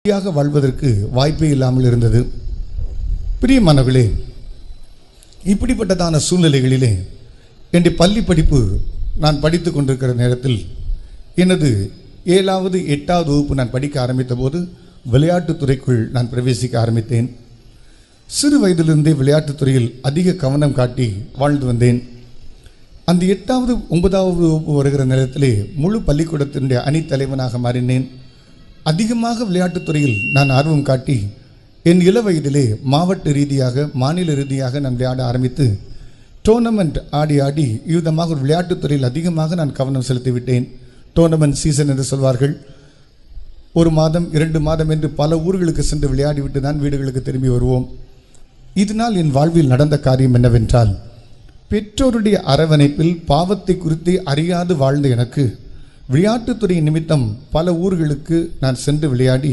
வாழ்வதற்கு வாய்ப்பே இல்லாமல் இருந்தது. பிரியமானவர்களே, இப்படிப்பட்டதான சூழ்நிலைகளிலே என்னுடைய பள்ளி படிப்பு நான் படித்து கொண்டிருக்கிற நேரத்தில் எனது 7வது 8வது வகுப்பு நான் படிக்க ஆரம்பித்த போது விளையாட்டுத்துறைக்குள் நான் பிரவேசிக்க ஆரம்பித்தேன். சிறு வயதிலிருந்தே விளையாட்டுத்துறையில் அதிக கவனம் காட்டி வாழ்ந்து வந்தேன். அந்த 8வது 9வது வகுப்பு வருகிற நேரத்திலே முழு பள்ளிக்கூடத்தினுடைய அணித்தலைவனாக மாறினேன். அதிகமாக விளையாட்டுத்துறையில் நான் ஆர்வம் காட்டி என் இள வயதிலே மாவட்ட ரீதியாக மாநில ரீதியாக நான் விளையாட ஆரம்பித்து டோர்னமெண்ட் ஆடி யுத்தமாக ஒரு விளையாட்டுத்துறையில் அதிகமாக நான் கவனம் செலுத்திவிட்டேன். டோர்னமெண்ட் சீசன் என்று சொல்வார்கள். 1 மாதம் 2 மாதம் என்று பல ஊர்களுக்கு சென்று விளையாடிவிட்டு தான் வீடுகளுக்கு திரும்பி வருவோம். இதனால் என் வாழ்வில் நடந்த காரியம் என்னவென்றால், பெற்றோருடைய அரவணைப்பில் பாவத்தை குறித்து அறியாது வாழ்ந்த எனக்கு விளையாட்டுத்துறை நிமித்தம் பல ஊர்களுக்கு நான் சென்று விளையாடி